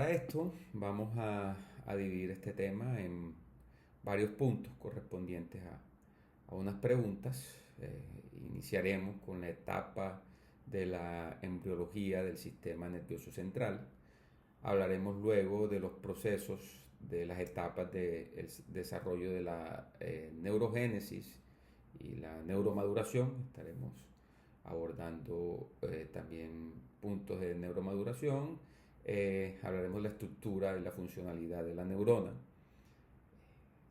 Para esto vamos a dividir este tema en varios puntos correspondientes a unas preguntas. Iniciaremos con la etapa de la embriología del sistema nervioso central. Hablaremos luego de los procesos de las etapas del desarrollo de la neurogénesis y la neuromaduración. Estaremos abordando también puntos de neuromaduración. Hablaremos de la estructura y la funcionalidad de la neurona,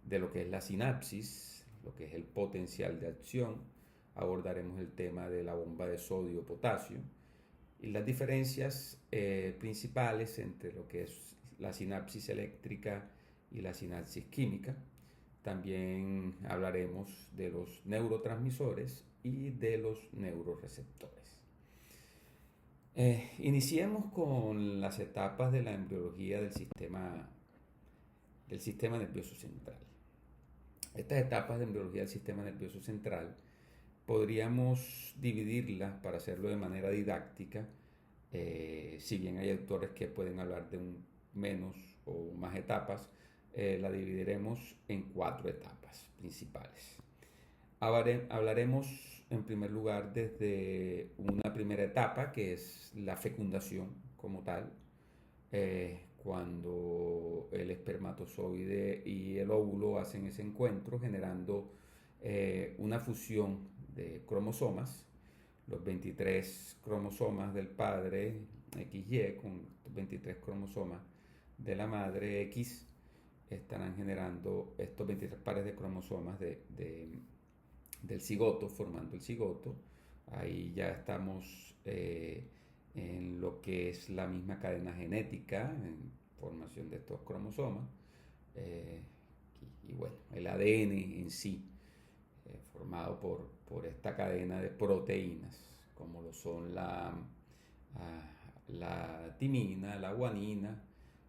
de lo que es la sinapsis, lo que es el potencial de acción. Abordaremos el tema de la bomba de sodio-potasio y las diferencias principales entre lo que es la sinapsis eléctrica y la sinapsis química. También hablaremos de los neurotransmisores y de los neuroreceptores. Iniciemos con las etapas de la embriología del sistema nervioso central. Estas etapas de embriología del sistema nervioso central podríamos dividirlas para hacerlo de manera didáctica, si bien hay autores que pueden hablar de menos o más etapas, la dividiremos en 4 etapas principales. Hablaremos en primer lugar desde una primera etapa que es la fecundación como tal, cuando el espermatozoide y el óvulo hacen ese encuentro generando una fusión de cromosomas, los 23 cromosomas del padre XY con 23 cromosomas de la madre X estarán generando estos 23 pares de cromosomas del cigoto, formando el cigoto. Ahí ya estamos en lo que es la misma cadena genética, en formación de estos cromosomas. Y bueno, el ADN en sí, formado por esta cadena de proteínas, como lo son la timina, la guanina,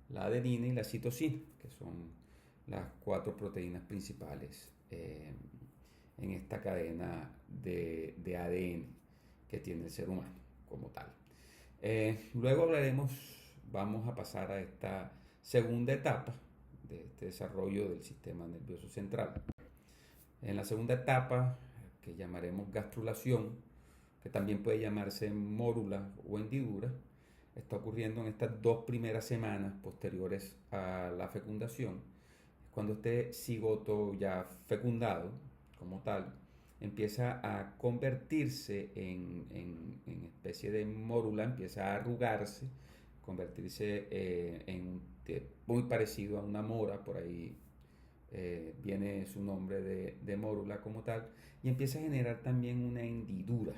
la adenina y la citosina, que son las 4 proteínas principales en esta cadena de ADN que tiene el ser humano como tal. Luego vamos a pasar a esta segunda etapa de este desarrollo del sistema nervioso central. En la segunda etapa, que llamaremos gastrulación, que también puede llamarse mórula o hendidura, está ocurriendo en estas 2 primeras semanas posteriores a la fecundación, cuando este cigoto ya fecundado como tal empieza a convertirse en especie de mórula, empieza a arrugarse, convertirse muy parecido a una mora, por ahí viene su nombre de mórula como tal, y empieza a generar también una hendidura,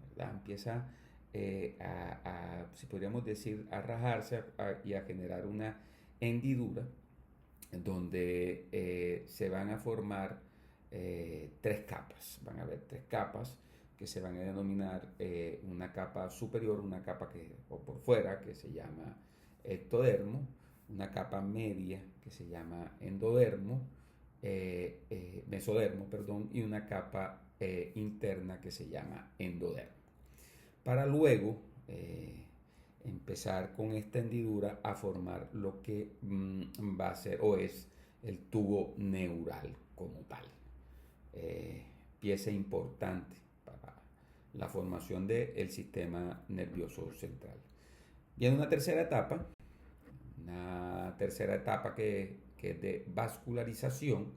¿verdad? Empieza si podríamos decir, a rajarse y a generar una hendidura donde se van a formar 3 capas. Van a haber 3 capas que se van a denominar una capa superior, una capa o por fuera, que se llama ectodermo, una capa media que se llama endodermo, mesodermo, perdón, y una capa interna que se llama endodermo. Para luego empezar con esta hendidura a formar lo que va a ser o es el tubo neural como tal. Pieza importante para la formación del sistema nervioso central. Y en una tercera etapa que es de vascularización.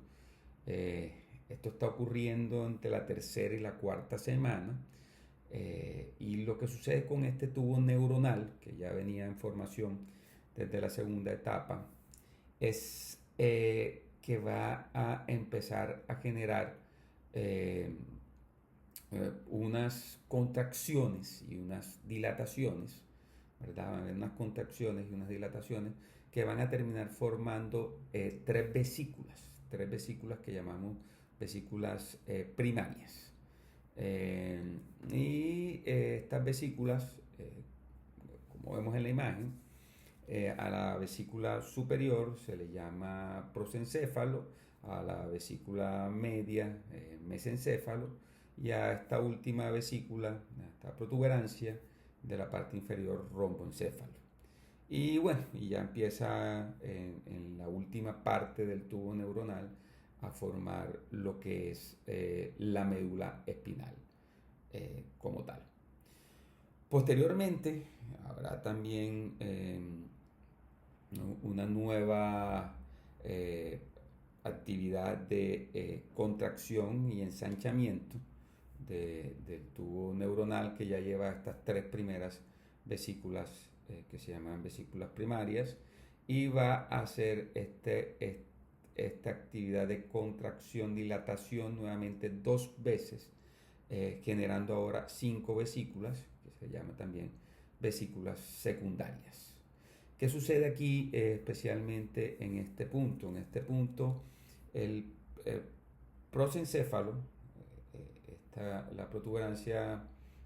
Esto está ocurriendo entre la tercera y la cuarta semana. Y lo que sucede con este tubo neuronal, que ya venía en formación desde la segunda etapa, es que va a empezar a generar unas contracciones y unas dilataciones, ¿verdad? Van a haber unas contracciones y unas dilataciones que van a terminar formando 3 vesículas que llamamos vesículas primarias. Estas vesículas, como vemos en la imagen, a la vesícula superior se le llama prosencéfalo, a la vesícula media mesencéfalo, y a esta última vesícula, a esta protuberancia de la parte inferior romboencéfalo. Y bueno, y ya empieza en la última parte del tubo neuronal a formar lo que es la médula espinal como tal. Posteriormente habrá también una nueva eh, actividad de contracción y ensanchamiento del tubo neuronal, que ya lleva estas tres primeras vesículas que se llaman vesículas primarias, y va a hacer esta actividad de contracción, dilatación nuevamente dos veces, generando ahora cinco vesículas, que se llama también vesículas secundarias. ¿Qué sucede aquí especialmente en este punto? En este punto el prosencéfalo, la protuberancia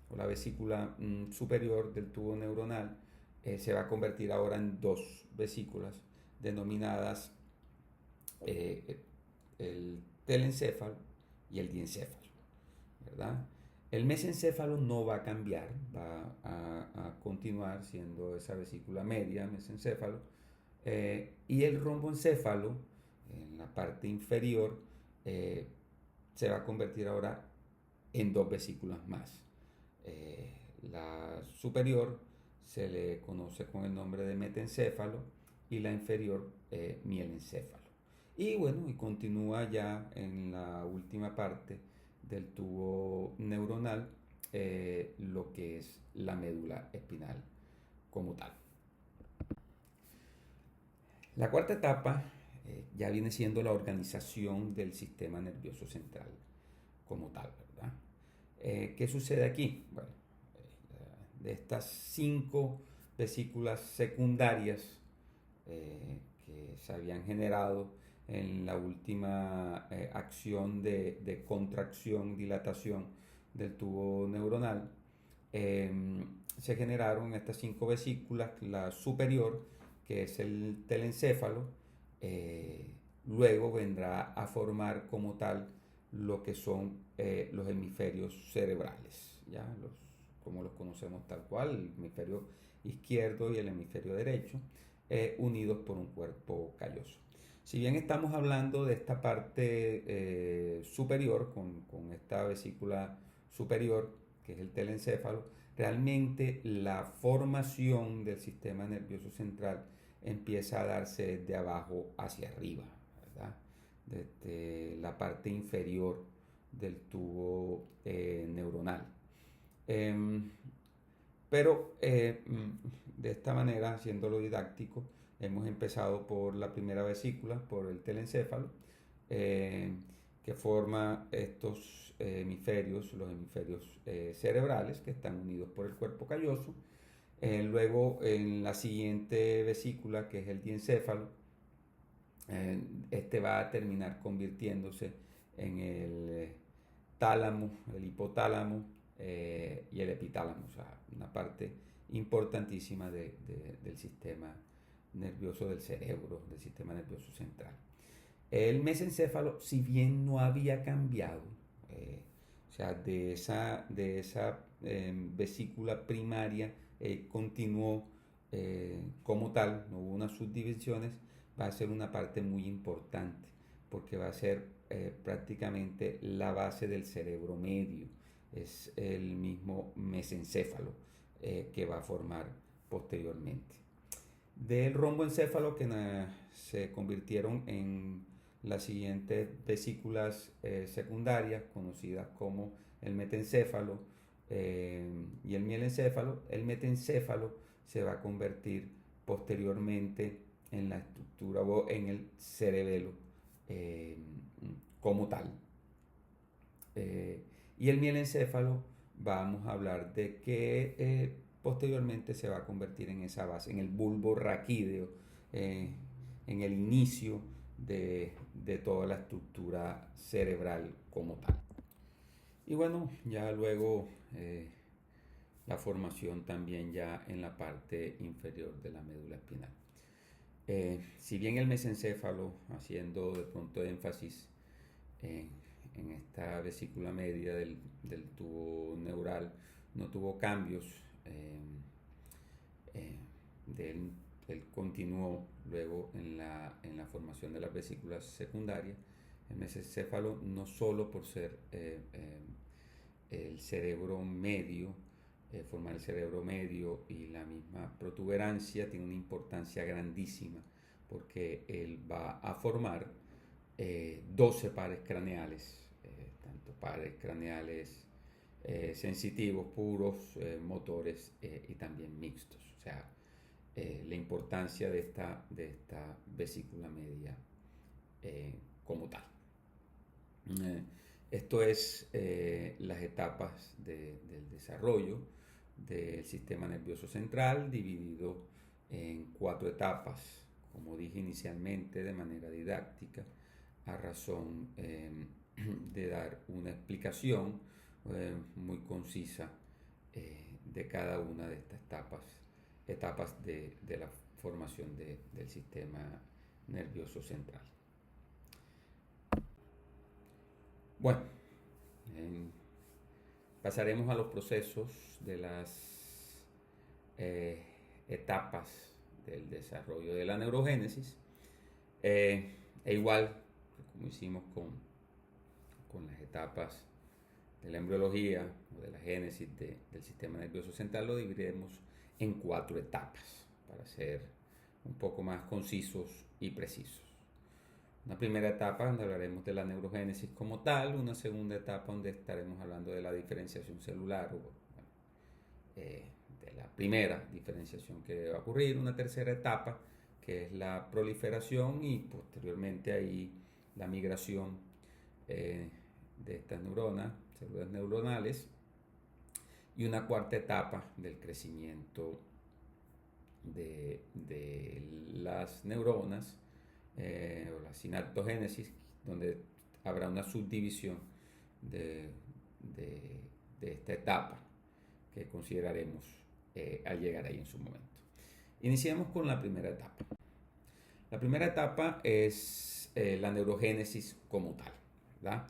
o la vesícula superior del tubo neuronal, se va a convertir ahora en dos vesículas denominadas el telencéfalo y el diencéfalo, ¿verdad? El mesencéfalo no va a cambiar, va a continuar siendo esa vesícula media, mesencéfalo, y el romboencéfalo, en la parte inferior, se va a convertir ahora en dos vesículas más. La superior se le conoce con el nombre de metencéfalo y la inferior mielencéfalo. Y bueno, y continúa ya en la última parte del tubo neuronal lo que es la médula espinal como tal. La cuarta etapa ya viene siendo la organización del sistema nervioso central como tal, ¿verdad? ¿Qué sucede aquí? Bueno, de estas cinco vesículas secundarias que se habían generado en la última acción de contracción, dilatación del tubo neuronal, se generaron estas cinco vesículas, la superior, que es el telencéfalo, luego vendrá a formar como tal lo que son los hemisferios cerebrales, ¿ya? Como los conocemos tal cual, el hemisferio izquierdo y el hemisferio derecho, unidos por un cuerpo calloso. Si bien estamos hablando de esta parte superior, con esta vesícula superior, que es el telencéfalo, realmente la formación del sistema nervioso central empieza a darse de abajo hacia arriba, ¿verdad? Desde la parte inferior del tubo neuronal. Pero de esta manera, haciéndolo didáctico, hemos empezado por la primera vesícula, por el telencéfalo, que forma estos hemisferios, los hemisferios cerebrales, que están unidos por el cuerpo calloso. Luego, en la siguiente vesícula, que es el diencéfalo, este va a terminar convirtiéndose en el tálamo, el hipotálamo y el epitálamo, o sea, una parte importantísima del sistema nervioso del cerebro, del sistema nervioso central. El mesencéfalo, si bien no había cambiado, o sea, de esa vesícula primaria continuó como tal, no hubo unas subdivisiones, va a ser una parte muy importante, porque va a ser prácticamente la base del cerebro medio, es el mismo mesencéfalo que va a formar posteriormente. Del romboencéfalo, que se convirtieron en las siguientes vesículas secundarias, conocidas como el metencéfalo y el mielencéfalo. El metencéfalo se va a convertir posteriormente en la estructura o en el cerebelo como tal. Y el mielencéfalo, vamos a hablar de que posteriormente se va a convertir en esa base, en el bulbo raquídeo, en el inicio de toda la estructura cerebral como tal. Y bueno, ya luego la formación también ya en la parte inferior de la médula espinal. Si bien el mesencéfalo, haciendo de pronto énfasis en esta vesícula media del tubo neural, no tuvo cambios del él continuó luego en la formación de las vesículas secundarias. El mesencéfalo, no solo por ser el cerebro medio, formar el cerebro medio y la misma protuberancia, tiene una importancia grandísima porque él va a formar 12 pares craneales, tanto pares craneales sensitivos, puros, motores y también mixtos. O sea, la importancia de esta vesícula media como tal. Esto es las etapas del desarrollo del sistema nervioso central, dividido en 4 etapas, como dije inicialmente, de manera didáctica, a razón de dar una explicación muy concisa de cada una de estas etapas de la formación del sistema nervioso central. Bueno, pasaremos a los procesos de las etapas del desarrollo de la neurogénesis. E igual, como hicimos con las etapas de la embriología o de la génesis del sistema nervioso central, lo dividiremos en 4 etapas para ser un poco más concisos y precisos. Una primera etapa donde hablaremos de la neurogénesis como tal, una segunda etapa donde estaremos hablando de la diferenciación celular, de la primera diferenciación que va a ocurrir, una tercera etapa que es la proliferación y posteriormente ahí la migración de estas neuronas, células neuronales, y una cuarta etapa del crecimiento de las neuronas, o la sinaptogénesis, donde habrá una subdivisión de esta etapa que consideraremos al llegar ahí en su momento. Iniciemos con la primera etapa. La primera etapa es la neurogénesis como tal, ¿verdad?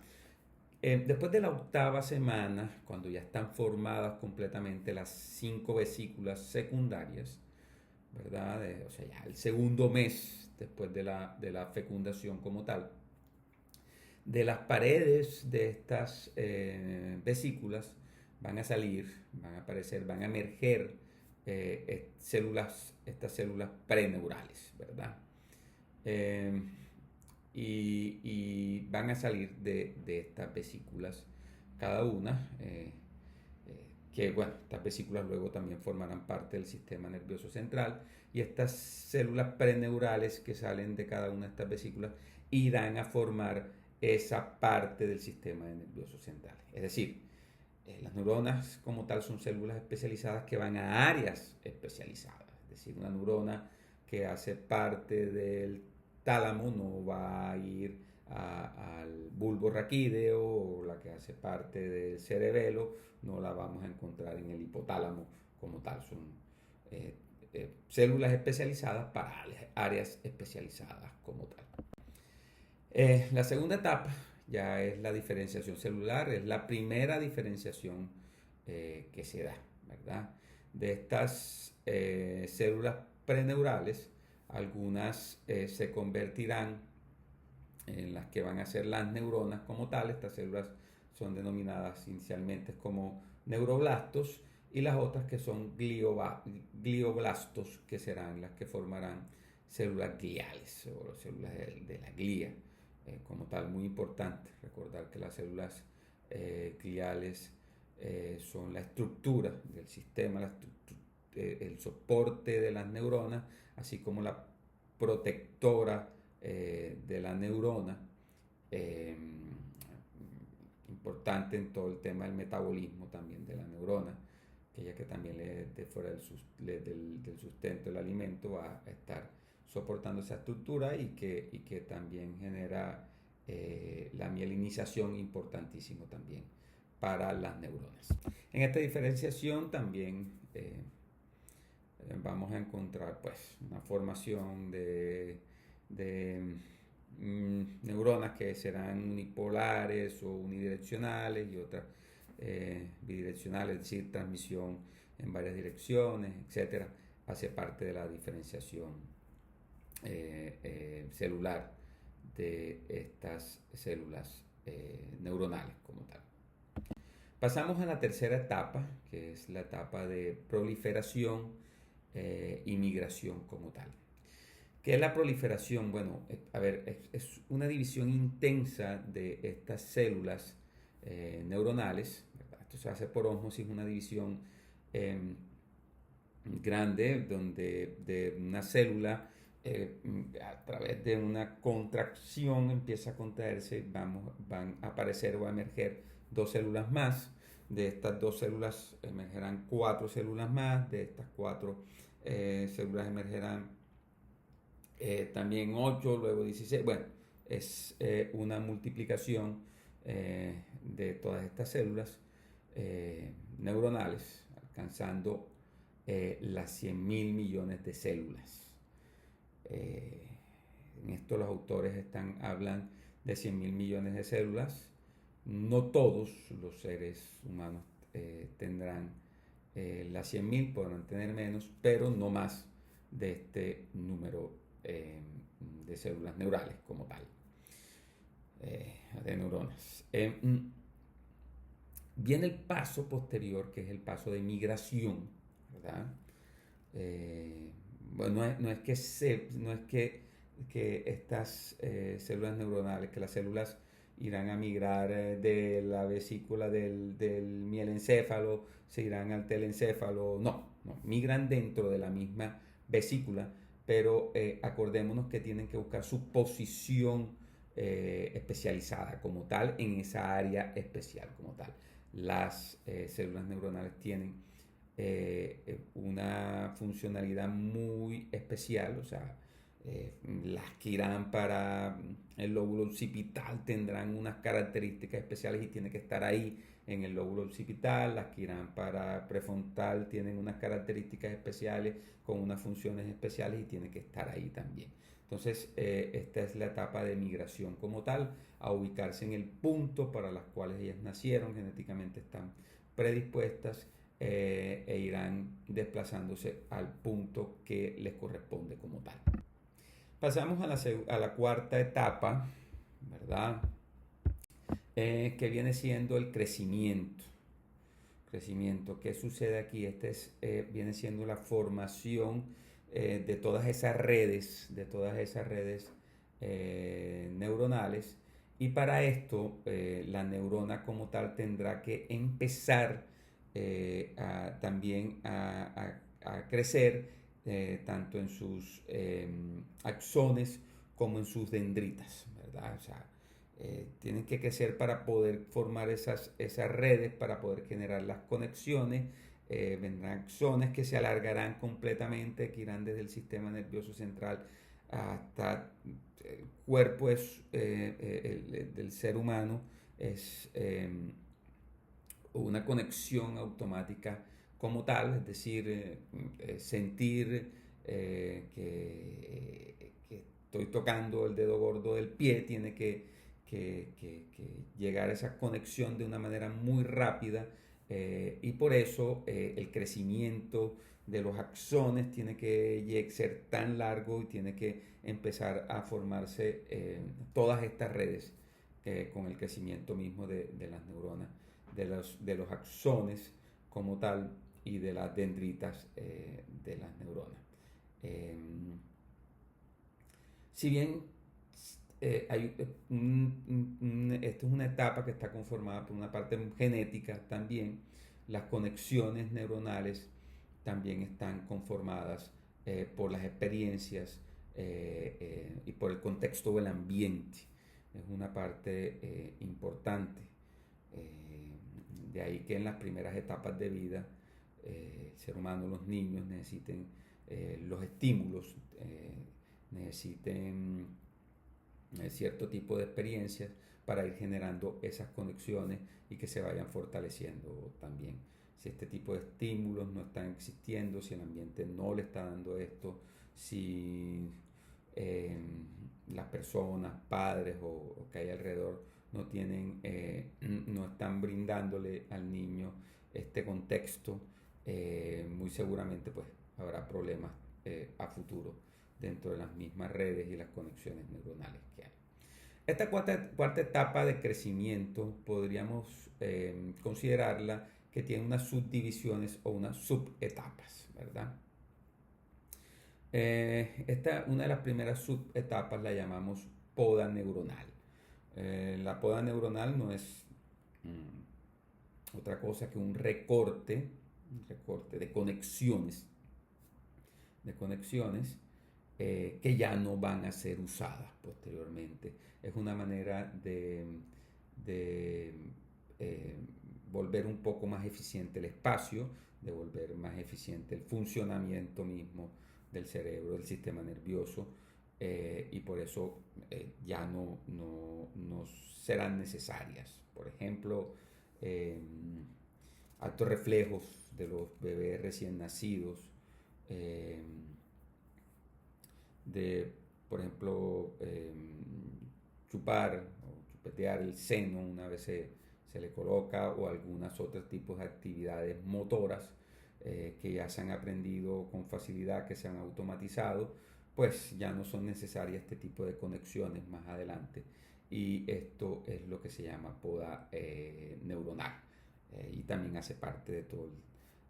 Después de la 8ª semana, cuando ya están formadas completamente las 5 vesículas secundarias, ¿verdad? O sea, ya el segundo mes después de la fecundación como tal, de las paredes de estas vesículas van a salir, van a aparecer, van a emerger estas células preneurales, ¿verdad? Y van a salir de estas vesículas cada una, que bueno, estas vesículas luego también formarán parte del sistema nervioso central, y estas células preneurales que salen de cada una de estas vesículas irán a formar esa parte del sistema nervioso central. Es decir, las neuronas como tal son células especializadas que van a áreas especializadas. Es decir, una neurona que hace parte del tálamo no va a ir al bulbo raquídeo, o la que hace parte del cerebelo no la vamos a encontrar en el hipotálamo como tal. Son células especializadas para áreas especializadas como tal. La segunda etapa ya es la diferenciación celular, es la primera diferenciación que se da, ¿verdad? De estas células preneurales, algunas se convertirán en las que van a ser las neuronas como tal. Estas células son denominadas inicialmente como neuroblastos, y las otras que son glioblastos, que serán las que formarán células gliales o células de la glía. Como tal, muy importante recordar que las células gliales son la estructura del sistema, el soporte de las neuronas, así como la protectora de la neurona, importante en todo el tema del metabolismo también de la neurona, que ya que también de fuera del sustento del alimento va a estar soportando esa estructura, y que también genera la mielinización, importantísimo también para las neuronas. En esta diferenciación también vamos a encontrar pues una formación de neuronas que serán unipolares o unidireccionales, y otras bidireccionales, es decir, transmisión en varias direcciones, etc. hace parte de la diferenciación celular de estas células neuronales como tal. Pasamos a la tercera etapa, que es la etapa de proliferación y migración como tal. ¿Qué es la proliferación? Bueno, es una división intensa de estas células neuronales, ¿verdad? Esto se hace por ósmosis, una división grande donde de una célula a través de una contracción empieza a contraerse y van a aparecer o a emerger dos células más. De estas dos células emergerán cuatro células más. De estas cuatro células emergerán también 8, luego 16. Bueno, es una multiplicación de todas estas células neuronales, alcanzando las 100.000 millones de células. En esto los autores hablan de 100.000 millones de células. No todos los seres humanos tendrán las 100.000, podrán tener menos, pero no más de este número de células neurales como tal, de neuronas. Viene el paso posterior, que es el paso de migración, ¿verdad? Bueno, no es que estas células neuronales, que las células irán a migrar de la vesícula del mielencéfalo, se irán al telencéfalo, no, migran dentro de la misma vesícula, pero acordémonos que tienen que buscar su posición especializada como tal en esa área especial como tal. Las células neuronales tienen una funcionalidad muy especial, o sea, las que irán para el lóbulo occipital tendrán unas características especiales y tiene que estar ahí en el lóbulo occipital. Las que irán para prefrontal tienen unas características especiales con unas funciones especiales y tiene que estar ahí también. Entonces, esta es la etapa de migración como tal, a ubicarse en el punto para las cuales ellas nacieron, genéticamente están predispuestas e irán desplazándose al punto que les corresponde como tal. Pasamos a la cuarta etapa, ¿verdad? Que viene siendo el crecimiento. ¿Qué sucede aquí? Viene siendo la formación de todas esas redes, neuronales. Y para esto, la neurona como tal tendrá que empezar también a crecer tanto en sus axones como en sus dendritas, ¿verdad? O sea, tienen que crecer para poder formar esas redes, para poder generar las conexiones. Vendrán axones que se alargarán completamente, que irán desde el sistema nervioso central hasta el cuerpo del ser humano. Es una conexión automática como tal, es decir, sentir que estoy tocando el dedo gordo del pie, tiene que llegar a esa conexión de una manera muy rápida y por eso el crecimiento de los axones tiene que ser tan largo y tiene que empezar a formarse todas estas redes con el crecimiento mismo de las neuronas, de los axones como tal y de las dendritas de las neuronas. Si bien esto es una etapa que está conformada por una parte genética también, las conexiones neuronales también están conformadas por las experiencias y por el contexto del ambiente. Es una parte importante. De ahí que en las primeras etapas de vida, el ser humano, los niños necesiten los estímulos, necesiten cierto tipo de experiencias para ir generando esas conexiones y que se vayan fortaleciendo también. Si este tipo de estímulos no están existiendo, si el ambiente no le está dando esto, si las personas, padres o que hay alrededor no tienen, no están brindándole al niño este contexto muy seguramente pues habrá problemas a futuro dentro de las mismas redes y las conexiones neuronales que hay. Esta cuarta etapa de crecimiento podríamos considerarla que tiene unas subdivisiones o unas subetapas, ¿verdad? Una de las primeras subetapas la llamamos poda neuronal. La poda neuronal no es otra cosa que un recorte de conexiones que ya no van a ser usadas posteriormente. Es una manera de volver un poco más eficiente el espacio, de volver más eficiente el funcionamiento mismo del cerebro, del sistema nervioso, y por eso ya no serán necesarias. Por ejemplo, altos reflejos de los bebés recién nacidos, de, por ejemplo, chupar o chupetear el seno una vez se le coloca, o algunos otros tipos de actividades motoras que ya se han aprendido con facilidad, que se han automatizado, pues ya no son necesarias este tipo de conexiones más adelante. Y esto es lo que se llama poda neuronal, y también hace parte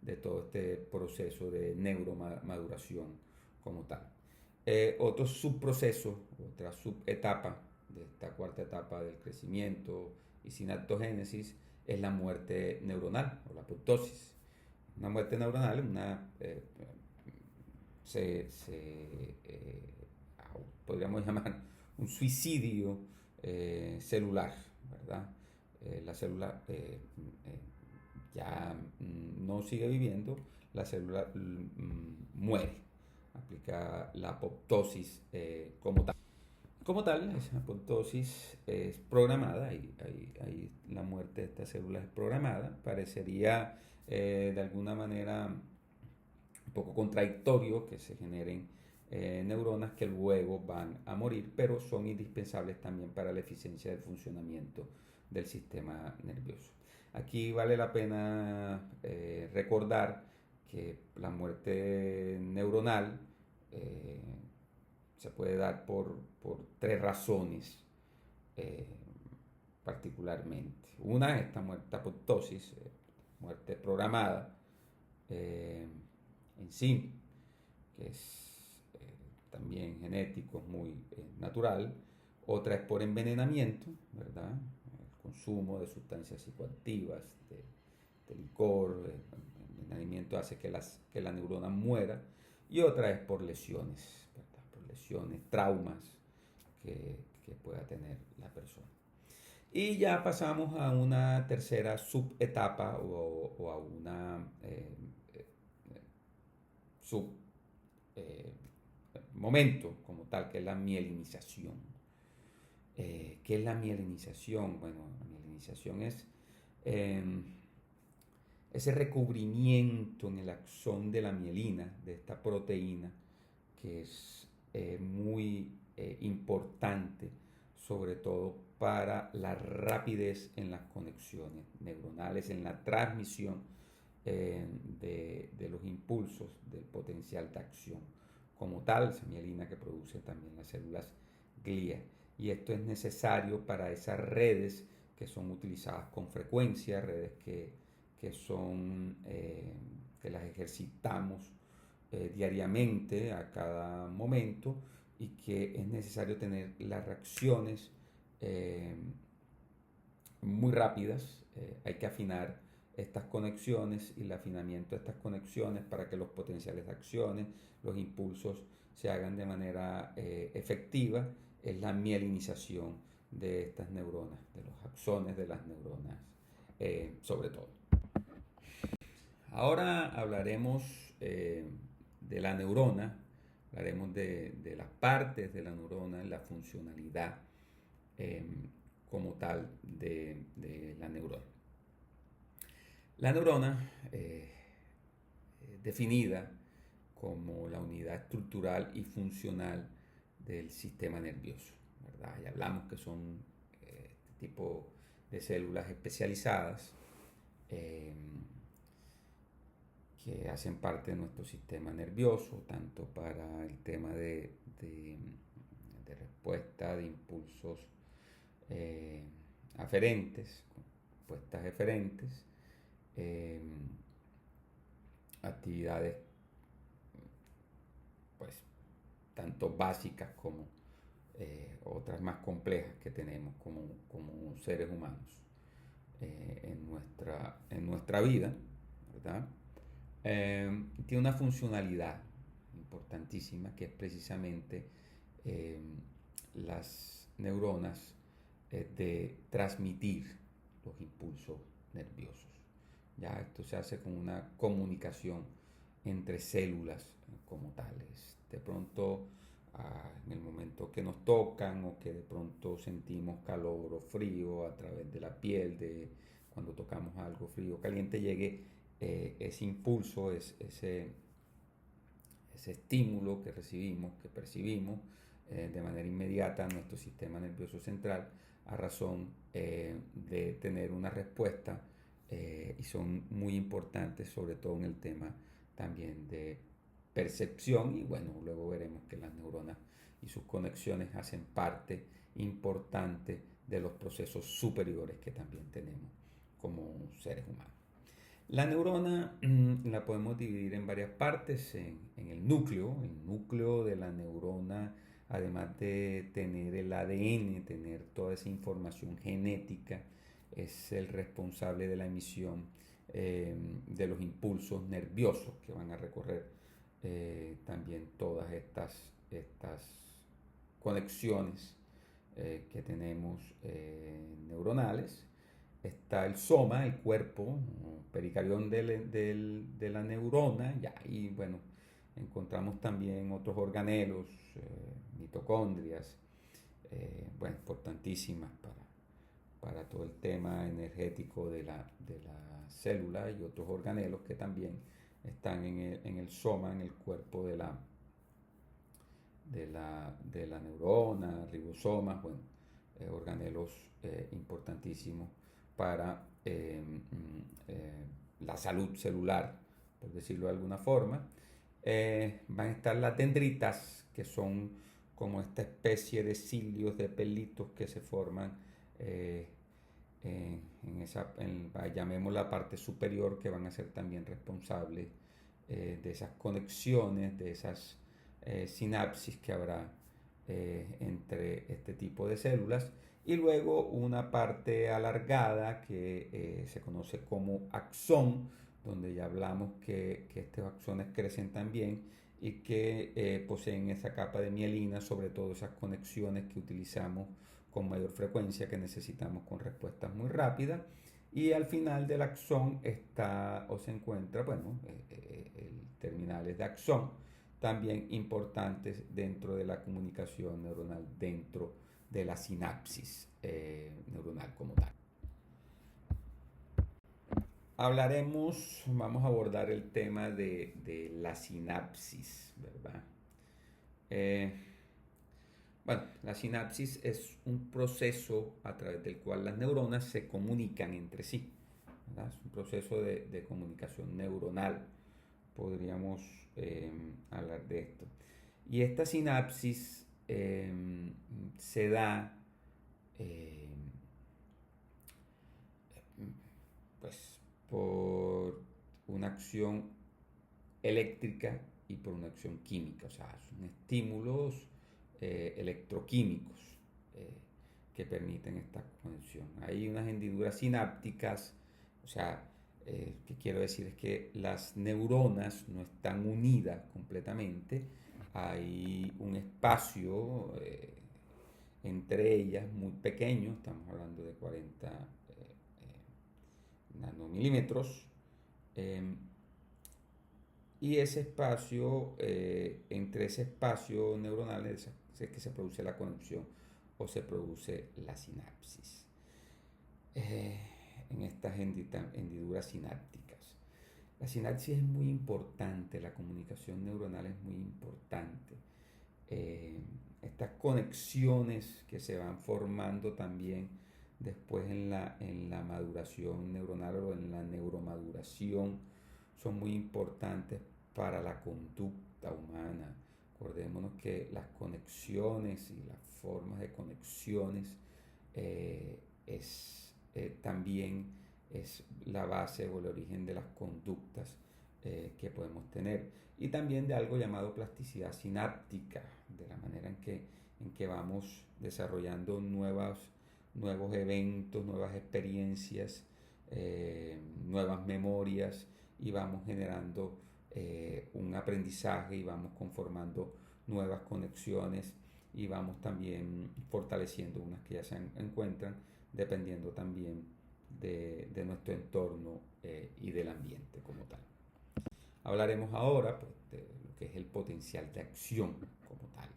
de todo este proceso de neuromaduración como tal. Otro subproceso, otra subetapa de esta cuarta etapa del crecimiento y sinaptogénesis es la muerte neuronal o la apoptosis. Una muerte neuronal, podríamos llamar un suicidio celular, ¿verdad? La célula ya no sigue viviendo, la célula muere. Aplica la apoptosis como tal. Como tal, esa apoptosis es programada, y la muerte de estas células es programada. Parecería de alguna manera un poco contradictorio que se generen neuronas que luego van a morir, pero son indispensables también para la eficiencia del funcionamiento del sistema nervioso. Aquí vale la pena recordar que la muerte neuronal se puede dar por tres razones particularmente. Una es esta muerte apoptosis, muerte programada en sí, que es también genético, muy natural. Otra es por envenenamiento, ¿verdad? El consumo de sustancias psicoactivas, de licor, el envenenamiento hace que la neurona muera. Y otra es por lesiones, ¿verdad? Por lesiones, traumas que pueda tener la persona. Y ya pasamos a una tercera subetapa o a una sub momento como tal, que es la mielinización. ¿Qué es la mielinización? Bueno, la mielinización es ese recubrimiento en el axón de la mielina, de esta proteína, que es muy importante, sobre todo para la rapidez en las conexiones neuronales, en la transmisión de los impulsos del potencial de acción. Como tal, esa mielina que produce también las células glía. Y esto es necesario para esas redes que son utilizadas con frecuencia, redes que las ejercitamos diariamente, a cada momento, y que es necesario tener las reacciones muy rápidas. Hay que afinar estas conexiones y el afinamiento de estas conexiones para que los potenciales de acciones, los impulsos se hagan de manera efectiva. Es la mielinización de estas neuronas, de los axones de las neuronas, sobre todo. Ahora hablaremos de la neurona, hablaremos de las partes de la neurona, la funcionalidad como tal de la neurona. La neurona, definida como la unidad estructural y funcional del sistema nervioso, ¿verdad? Ya hablamos que son este tipo de células especializadas que hacen parte de nuestro sistema nervioso, tanto para el tema de respuesta de impulsos eh, aferentes, respuestas eferentes, eh, actividades pues tanto básicas como otras más complejas que tenemos como seres humanos en nuestra vida, ¿verdad? Tiene una funcionalidad importantísima que es precisamente eh, las neuronas de transmitir los impulsos nerviosos. Ya esto se hace con una comunicación entre células como tales. De pronto, en el momento que nos tocan o que de pronto sentimos calor o frío a través de la piel, cuando tocamos algo frío o caliente, llegue ese impulso, ese estímulo que recibimos, que percibimos de manera inmediata a nuestro sistema nervioso central a razón de tener una respuesta y son muy importantes sobre todo en el tema también de percepción y bueno, luego veremos que las neuronas y sus conexiones hacen parte importante de los procesos superiores que también tenemos como seres humanos. La neurona la podemos dividir en varias partes, en el núcleo de la neurona, además de tener el ADN, tener toda esa información genética, es el responsable de la emisión de los impulsos nerviosos que van a recorrer también todas estas conexiones que tenemos neuronales. Está el soma, el cuerpo, pericarión de la neurona, y ahí, bueno, encontramos también otros organelos, mitocondrias, bueno, importantísimas para todo el tema energético de la célula y otros organelos que también están en el soma, en el cuerpo de la neurona, ribosomas, bueno, organelos importantísimos para la salud celular, por decirlo de alguna forma. Van a estar las dendritas, que son como esta especie de cilios, de pelitos que se forman llamemos la parte superior, que van a ser también responsables de esas conexiones, de esas sinapsis que habrá entre este tipo de células, y luego una parte alargada que se conoce como axón, donde ya hablamos que estos axones crecen también y que poseen esa capa de mielina, sobre todo esas conexiones que utilizamos con mayor frecuencia, que necesitamos con respuestas muy rápidas. Y al final del axón está o se encuentra, bueno, terminales de axón, también importantes dentro de la comunicación neuronal, dentro de la sinapsis neuronal como tal. Vamos a abordar el tema de la sinapsis, ¿verdad? Bueno, la sinapsis es un proceso a través del cual las neuronas se comunican entre sí, ¿verdad? Es un proceso de comunicación neuronal, podríamos hablar de esto. Y esta sinapsis se da pues, por una acción eléctrica y por una acción química, o sea, son estímulos electroquímicos que permiten esta conexión. Hay unas hendiduras sinápticas, o sea, que quiero decir es que las neuronas no están unidas completamente, hay un espacio entre ellas muy pequeño, estamos hablando de 40 nanomilímetros, y ese espacio, entre ese espacio neuronal es que se produce la conexión o se produce la sinapsis en estas hendiduras sinápticas. La sinapsis es muy importante, la comunicación neuronal es muy importante. Estas conexiones que se van formando también después en la maduración neuronal o en la neuromaduración son muy importantes para la conducta humana. Acordémonos que las conexiones y las formas de conexiones también es la base o el origen de las conductas que podemos tener, y también de algo llamado plasticidad sináptica, de la manera en que vamos desarrollando nuevos eventos, nuevas experiencias, nuevas memorias, y vamos generando un aprendizaje, y vamos conformando nuevas conexiones, y vamos también fortaleciendo unas que ya se encuentran, dependiendo también de nuestro entorno y del ambiente como tal. Hablaremos ahora, pues, de lo que es el potencial de acción como tal.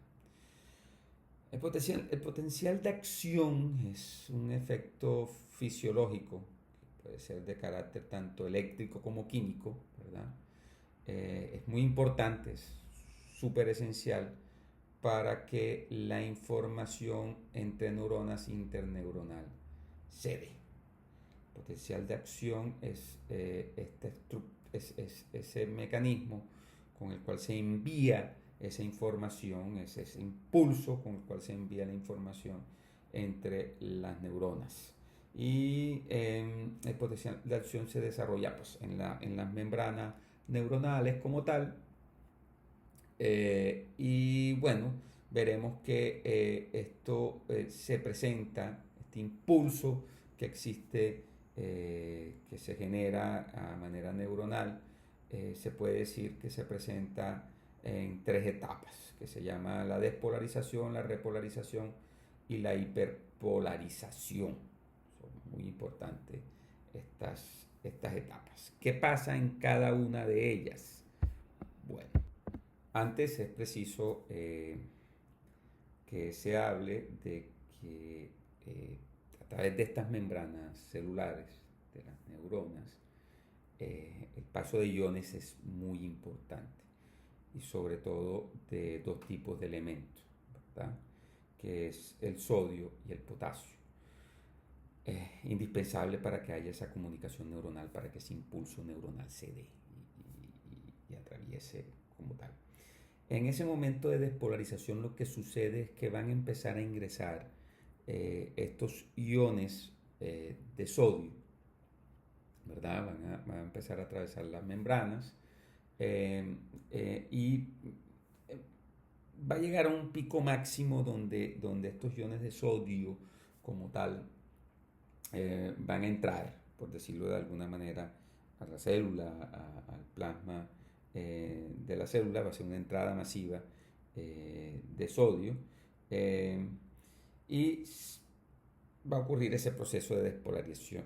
El potencial de acción es un efecto fisiológico, que puede ser de carácter tanto eléctrico como químico, ¿verdad? Es muy importante, es súper esencial para que la información entre neuronas interneuronal se dé. El potencial de acción es ese mecanismo con el cual se envía esa información, es ese impulso con el cual se envía la información entre las neuronas. Y el potencial de acción se desarrolla, pues, en las membranas neuronales como tal. Y bueno, veremos que esto se presenta, este impulso que existe, que se genera a manera neuronal, se puede decir que se presenta en tres etapas, que se llama la despolarización, la repolarización y la hiperpolarización. Son muy importantes estas etapas. ¿Qué pasa en cada una de ellas? Bueno, antes es preciso que se hable de que a través de estas membranas celulares, de las neuronas, el paso de iones es muy importante, y sobre todo de dos tipos de elementos, ¿verdad? Que es el sodio y el potasio. Es indispensable para que haya esa comunicación neuronal, para que ese impulso neuronal se dé y atraviese como tal. En ese momento de despolarización, lo que sucede es que van a empezar a ingresar estos iones de sodio, ¿verdad? Van a empezar a atravesar las membranas, y va a llegar a un pico máximo donde estos iones de sodio como tal van a entrar, por decirlo de alguna manera, a la célula, al plasma de la célula. Va a ser una entrada masiva de sodio, y va a ocurrir ese proceso de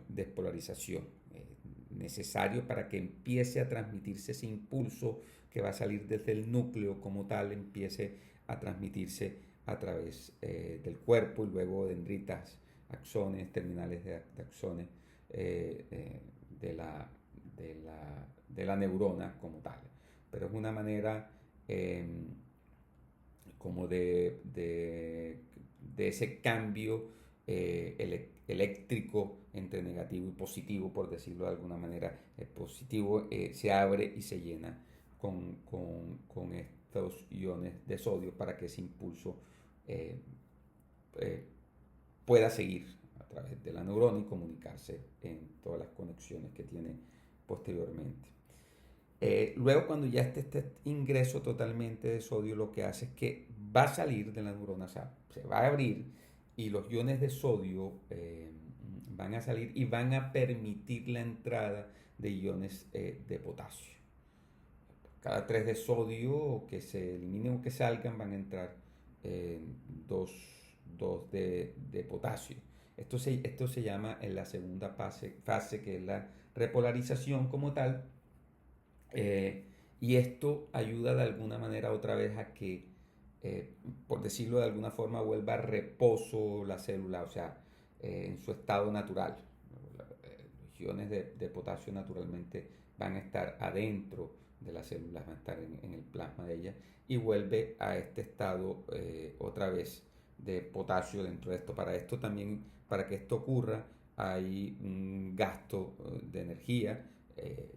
despolarización necesario para que empiece a transmitirse ese impulso que va a salir desde el núcleo como tal, empiece a transmitirse a través del cuerpo, y luego dendritas, axones, terminales de axones de la neurona como tal. Pero es una manera como de ese cambio eléctrico entre negativo y positivo, por decirlo de alguna manera. El positivo se abre y se llena con estos iones de sodio, para que ese impulso eh, eh, pueda seguir a través de la neurona y comunicarse en todas las conexiones que tiene posteriormente. Luego, cuando ya esté este ingreso totalmente de sodio, lo que hace es que va a salir de la neurona, o sea, se va a abrir, y los iones de sodio van a salir y van a permitir la entrada de iones de potasio. Cada 3 de sodio que se eliminen o que salgan, van a entrar dos de potasio. Esto se llama en la segunda fase, que es la repolarización como tal. Y esto ayuda de alguna manera otra vez a que, por decirlo de alguna forma, vuelva a reposo la célula, o sea, en su estado natural. Los iones de potasio naturalmente van a estar adentro de las células, van a estar en el plasma de ellas, y vuelve a este estado otra vez de potasio dentro de esto. Para esto también, para que esto ocurra, hay un gasto de energía,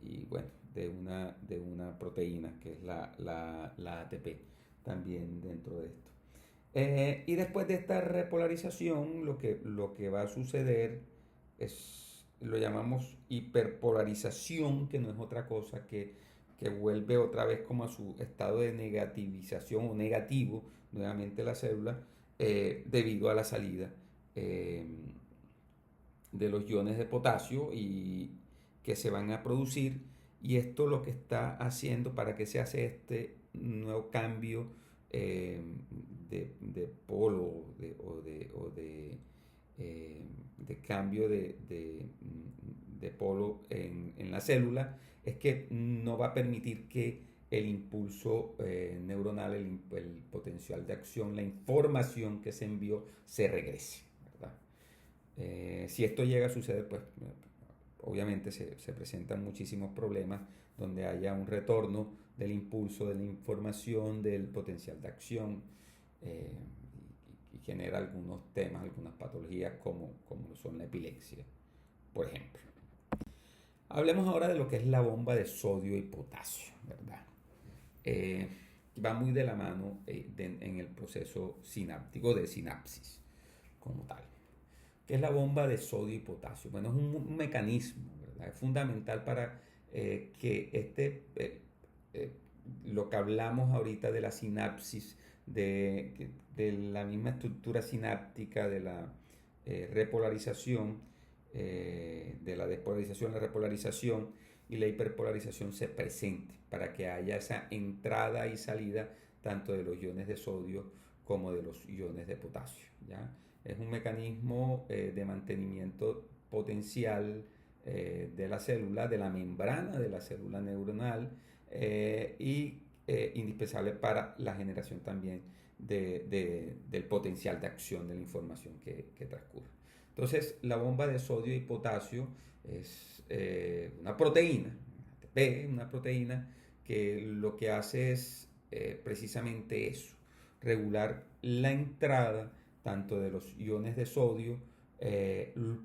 y bueno, de una proteína, que es la ATP, también dentro de esto. Y después de esta repolarización, lo que va a suceder es, lo llamamos hiperpolarización, que no es otra cosa que vuelve otra vez como a su estado de negativización o negativo, nuevamente la célula, debido a la salida eh, de los iones de potasio y que se van a producir. Y esto lo que está haciendo para que se hace este nuevo cambio de polo de cambio de polo en la célula, es que no va a permitir que el impulso neuronal, el potencial de acción, la información que se envió, se regrese, ¿verdad? Si esto llega a suceder, pues obviamente se presentan muchísimos problemas donde haya un retorno del impulso, de la información, del potencial de acción, eh, y genera algunos temas, algunas patologías como son la epilepsia, por ejemplo. Hablemos ahora de lo que es la bomba de sodio y potasio, ¿verdad? Eh, Va muy de la mano en el proceso sináptico de sinapsis como tal. ¿Qué es la bomba de sodio y potasio? Bueno, es un mecanismo, ¿verdad? Es fundamental para que eh, lo que hablamos ahorita de la sinapsis, de la misma estructura sináptica, de la repolarización, de la despolarización, la repolarización y la hiperpolarización se presente para que haya esa entrada y salida tanto de los iones de sodio como de los iones de potasio, ¿ya? Es un mecanismo de mantenimiento potencial de la célula, de la membrana de la célula neuronal, y indispensable para la generación también del potencial de acción de la información que transcurre. Entonces, la bomba de sodio y potasio es una proteína, ATP, una proteína que lo que hace es precisamente eso, regular la entrada tanto de los iones de sodio,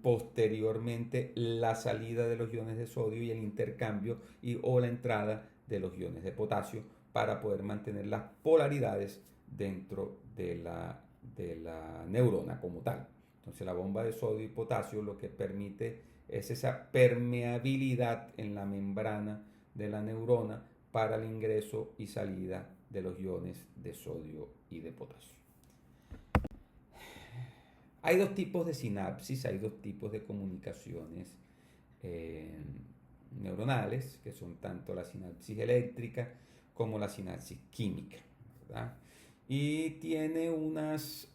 posteriormente la salida de los iones de sodio y el intercambio o la entrada de los iones de potasio para poder mantener las polaridades dentro de la neurona como tal. Entonces la bomba de sodio y potasio lo que permite es esa permeabilidad en la membrana de la neurona para el ingreso y salida de los iones de sodio y de potasio. Hay dos tipos de sinapsis, hay dos tipos de comunicaciones eh, neuronales, que son tanto la sinapsis eléctrica como la sinapsis química, ¿verdad? Y tiene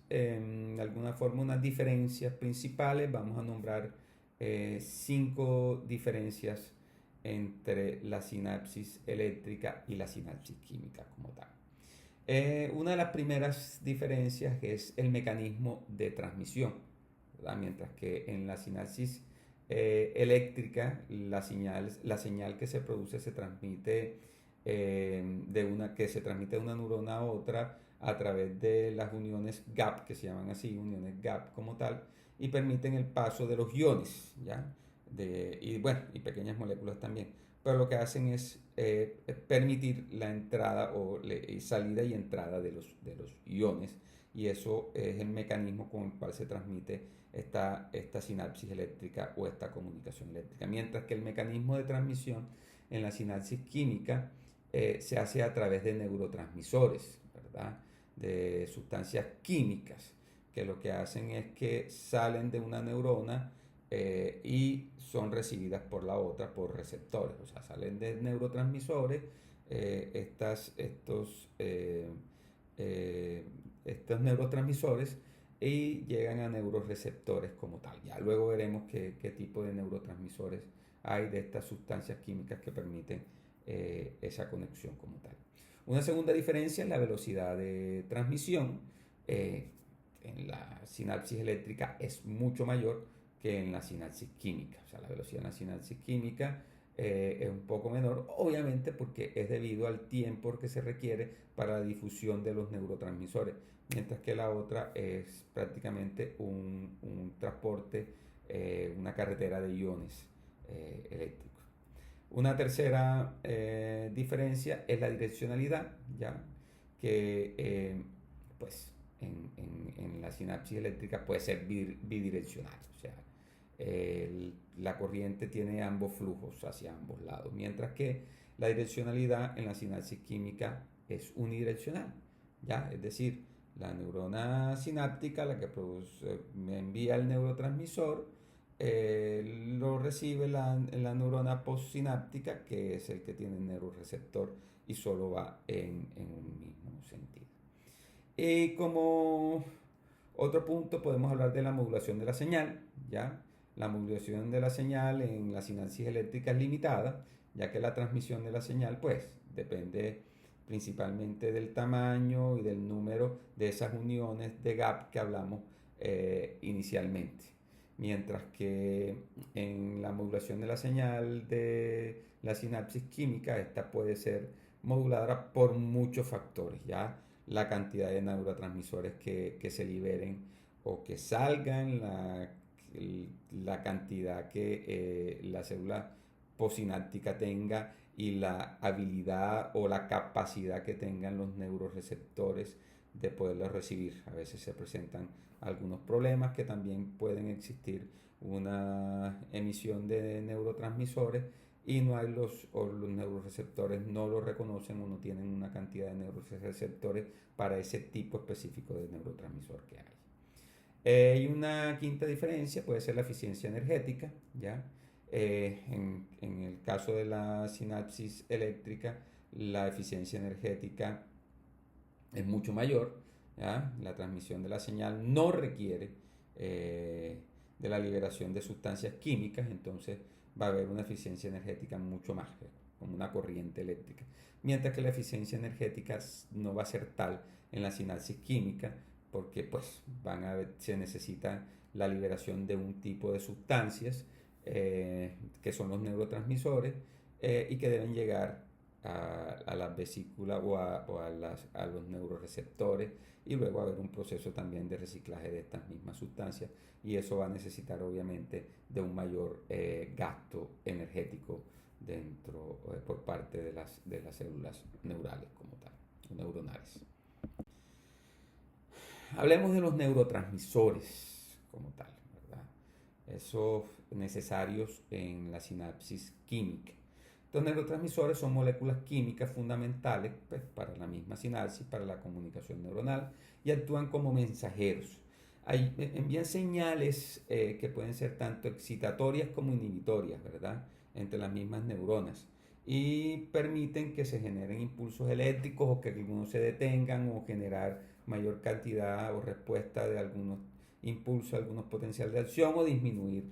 de alguna forma, unas diferencias principales. Vamos a nombrar 5 diferencias entre la sinapsis eléctrica y la sinapsis química como tal. Una de las primeras diferencias es el mecanismo de transmisión, ¿verdad? Mientras que en la sinapsis eléctrica la señal que se produce se transmite que se transmite de una neurona a otra a través de las uniones gap, que se llaman así, uniones gap como tal, y permiten el paso de los iones, ¿ya? Y pequeñas moléculas también. Pero lo que hacen es permitir la entrada salida y entrada de los iones, y eso es el mecanismo con el cual se transmite esta sinapsis eléctrica o esta comunicación eléctrica. Mientras que el mecanismo de transmisión en la sinapsis química se hace a través de neurotransmisores, ¿verdad? De sustancias químicas que lo que hacen es que salen de una neurona y son recibidas por la otra por receptores, o sea, salen de neurotransmisores estos neurotransmisores y llegan a neuroreceptores como tal. Ya luego veremos qué tipo de neurotransmisores hay de estas sustancias químicas que permiten esa conexión como tal. Una segunda diferencia es la velocidad de transmisión. En la sinapsis eléctrica es mucho mayor que en la sinapsis química. O sea, la velocidad en la sinapsis química es un poco menor, obviamente porque es debido al tiempo que se requiere para la difusión de los neurotransmisores, mientras que la otra es prácticamente un transporte, una carretera de iones eléctricos. Una tercera diferencia es la direccionalidad, ¿ya? Que pues en la sinapsis eléctrica puede ser bidireccional, o sea, la corriente tiene ambos flujos hacia ambos lados, mientras que la direccionalidad en la sinapsis química es unidireccional, ¿ya? Es decir, la neurona sináptica, la que me envía el neurotransmisor, lo recibe la neurona postsináptica, que es el que tiene el neuroreceptor y solo va en un mismo sentido. Y como otro punto podemos hablar de la modulación de la señal, ¿ya? La modulación de la señal en la sinapsis eléctrica es limitada, ya que la transmisión de la señal pues depende principalmente del tamaño y del número de esas uniones de gap que hablamos inicialmente. Mientras que en la modulación de la señal de la sinapsis química, esta puede ser modulada por muchos factores, ¿ya? La cantidad de neurotransmisores que se liberen o que salgan, la cantidad que la célula posináptica tenga y la habilidad o la capacidad que tengan los neuroreceptores de poderlo recibir. A veces se presentan algunos problemas que también pueden existir una emisión de neurotransmisores y no hay los neuroreceptores no lo reconocen o no tienen una cantidad de neuroreceptores para ese tipo específico de neurotransmisor que hay. Y una quinta diferencia puede ser la eficiencia energética, ¿ya? En el caso de la sinapsis eléctrica, la eficiencia energética es mucho mayor, ¿ya? La transmisión de la señal no requiere de la liberación de sustancias químicas, entonces va a haber una eficiencia energética mucho más, como una corriente eléctrica. Mientras que la eficiencia energética no va a ser tal en la sinapsis química, porque pues se necesita la liberación de un tipo de sustancias que son los neurotransmisores y que deben llegar a las vesículas a los neuroreceptores y luego haber un proceso también de reciclaje de estas mismas sustancias y eso va a necesitar obviamente de un mayor gasto energético dentro por parte de las células neurales como tal, neuronales. Hablemos de los neurotransmisores como tal, ¿verdad? Esos necesarios en la sinapsis química. Los neurotransmisores son moléculas químicas fundamentales pues, para la misma sinapsis, para la comunicación neuronal y actúan como mensajeros. Envían señales que pueden ser tanto excitatorias como inhibitorias, ¿verdad? Entre las mismas neuronas y permiten que se generen impulsos eléctricos o que algunos se detengan o generar mayor cantidad o respuesta de algunos impulsos, algunos potenciales de acción o disminuir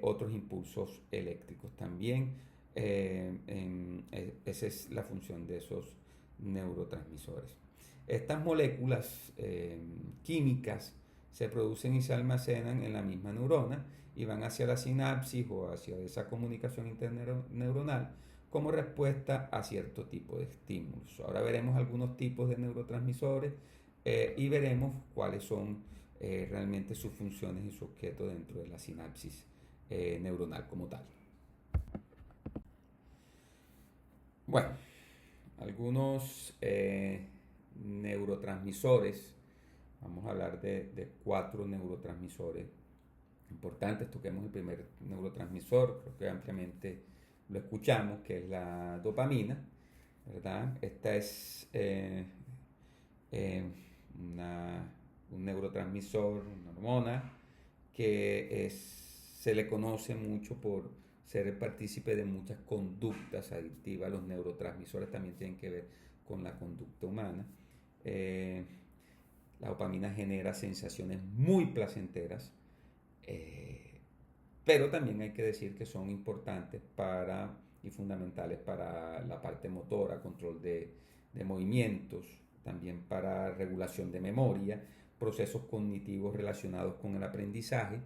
otros impulsos eléctricos también. Esa es la función de esos neurotransmisores. Estas moléculas químicas se producen y se almacenan en la misma neurona y van hacia la sinapsis o hacia esa comunicación interneuronal como respuesta a cierto tipo de estímulos. Ahora veremos algunos tipos de neurotransmisores y veremos cuáles son realmente sus funciones y su objeto dentro de la sinapsis neuronal como tal. Bueno, algunos neurotransmisores, vamos a hablar de 4 neurotransmisores importantes. Toquemos el primer neurotransmisor, creo que ampliamente lo escuchamos, que es la dopamina, ¿verdad? Esta es un neurotransmisor, una hormona, que se le conoce mucho por ser el partícipe de muchas conductas adictivas. Los neurotransmisores también tienen que ver con la conducta humana. La dopamina genera sensaciones muy placenteras, pero también hay que decir que son importantes y fundamentales para la parte motora, control de movimientos, también para regulación de memoria, procesos cognitivos relacionados con el aprendizaje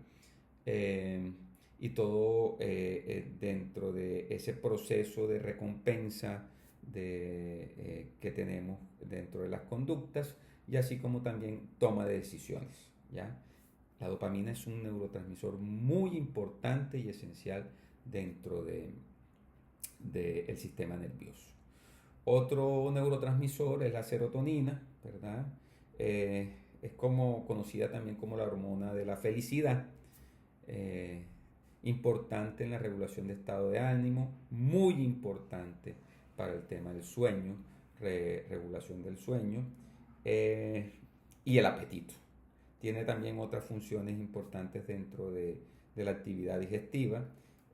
y todo dentro de ese proceso de recompensa que tenemos dentro de las conductas y así como también toma de decisiones, ¿ya? La dopamina es un neurotransmisor muy importante y esencial dentro del sistema nervioso. Otro neurotransmisor es la serotonina, ¿verdad? Es como conocida también como la hormona de la felicidad, eh, importante en la regulación de estado de ánimo, muy importante para el tema del sueño, regulación del sueño y el apetito. Tiene también otras funciones importantes dentro de la actividad digestiva,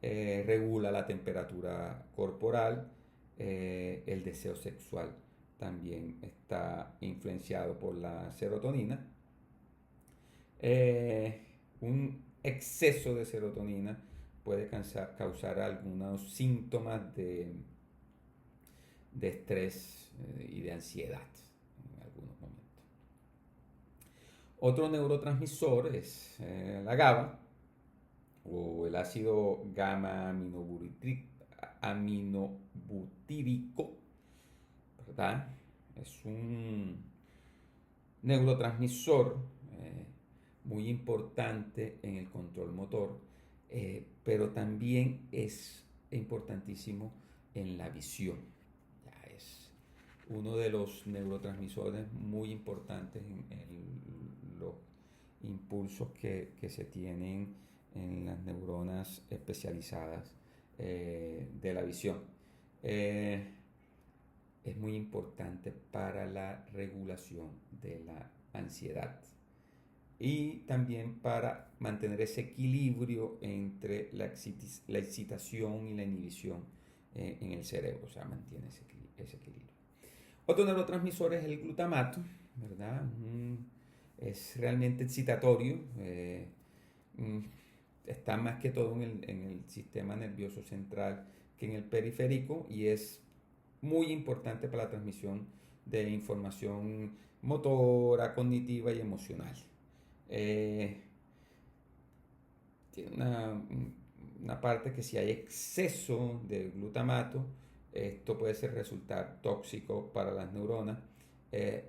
regula la temperatura corporal, el deseo sexual también está influenciado por la serotonina. Un exceso de serotonina puede causar algunos síntomas de estrés y de ansiedad en algunos momentos. Otro neurotransmisor es la GABA o el ácido gamma aminobutírico, ¿verdad? Es un neurotransmisor muy importante en el control motor, pero también es importantísimo en la visión. Ya es uno de los neurotransmisores muy importantes en los impulsos que se tienen en las neuronas especializadas de la visión. Es muy importante para la regulación de la ansiedad y también para mantener ese equilibrio entre la excitación y la inhibición en el cerebro, o sea, mantiene ese equilibrio. Otro neurotransmisor es el glutamato, ¿verdad? Es realmente excitatorio, está más que todo en el sistema nervioso central que en el periférico y es muy importante para la transmisión de información motora, cognitiva y emocional. Tiene una parte que si hay exceso de glutamato, esto puede resultar tóxico para las neuronas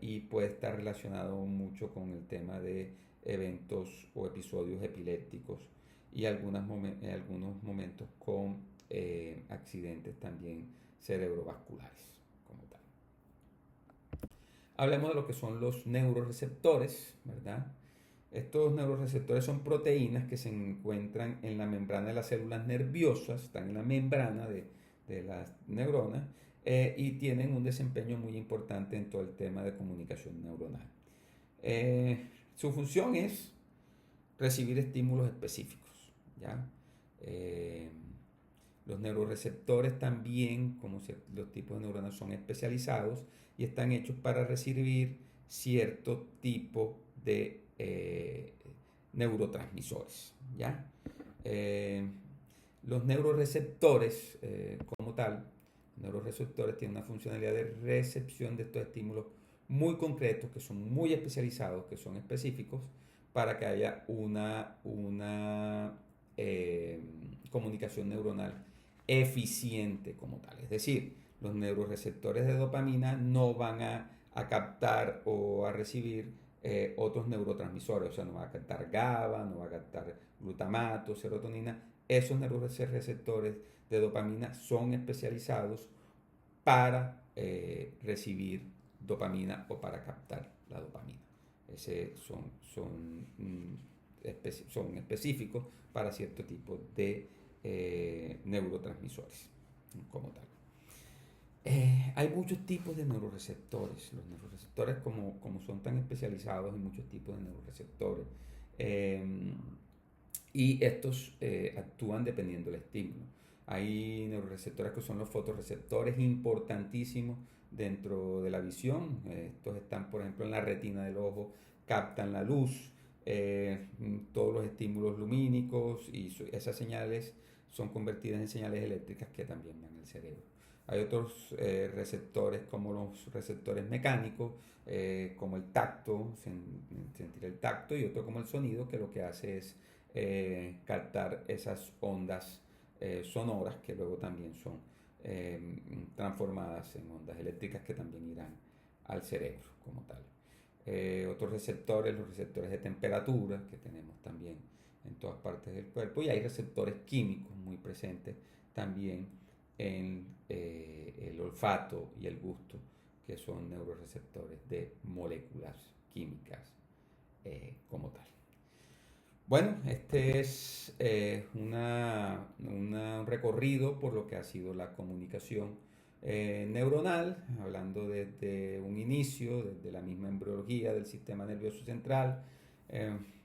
y puede estar relacionado mucho con el tema de eventos o episodios epilépticos y en algunos momentos con accidentes también cerebrovasculares como tal. Hablemos de lo que son los neuroreceptores, ¿verdad? Estos neuroreceptores son proteínas que se encuentran en la membrana de las células nerviosas, están en la membrana de las neuronas y tienen un desempeño muy importante en todo el tema de comunicación neuronal. Su función es recibir estímulos específicos, ¿ya? Los neuroreceptores también, como los tipos de neuronas son especializados y están hechos para recibir cierto tipo de neurotransmisores, ¿ya? Los neuroreceptores como tal, neuroreceptores tienen una funcionalidad de recepción de estos estímulos muy concretos, que son muy especializados, que son específicos, para que haya una comunicación neuronal eficiente como tal. Es decir, los neuroreceptores de dopamina no van a captar o a recibir otros neurotransmisores, o sea, no va a captar GABA, no va a captar glutamato, serotonina. Esos neuroreceptores de dopamina son especializados para recibir dopamina o para captar la dopamina. Son específicos para cierto tipo de neurotransmisores como tal. Hay muchos tipos de neuroreceptores. Los neuroreceptores, como son tan especializados, hay muchos tipos de neuroreceptores. Y estos actúan dependiendo del estímulo. Hay neuroreceptores que son los fotorreceptores, importantísimos dentro de la visión. Estos están, por ejemplo, en la retina del ojo, captan la luz, todos los estímulos lumínicos y esas señales son convertidas en señales eléctricas que también van al cerebro. Hay otros receptores como los receptores mecánicos, como el tacto, sentir el tacto, y otro como el sonido, que lo que hace es captar esas ondas sonoras que luego también son transformadas en ondas eléctricas que también irán al cerebro como tal. Otros receptores, los receptores de temperatura que tenemos también en todas partes del cuerpo, y hay receptores químicos muy presentes también en el olfato y el gusto, que son neuroreceptores de moléculas químicas como tal. Bueno, este es un recorrido por lo que ha sido la comunicación neuronal, hablando desde un inicio, desde la misma embriología del sistema nervioso central,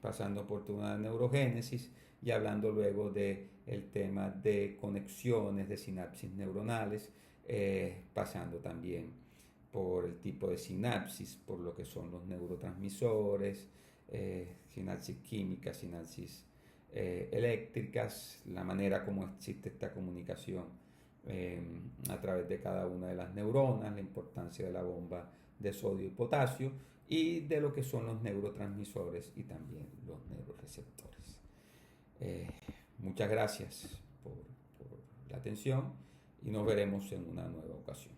pasando por toda una neurogénesis y hablando luego del tema de conexiones de sinapsis neuronales, pasando también por el tipo de sinapsis, por lo que son los neurotransmisores, sinapsis químicas, sinapsis eléctricas, la manera como existe esta comunicación a través de cada una de las neuronas, la importancia de la bomba de sodio y potasio y de lo que son los neurotransmisores y también los neuroreceptores. Muchas gracias por la atención y nos veremos en una nueva ocasión.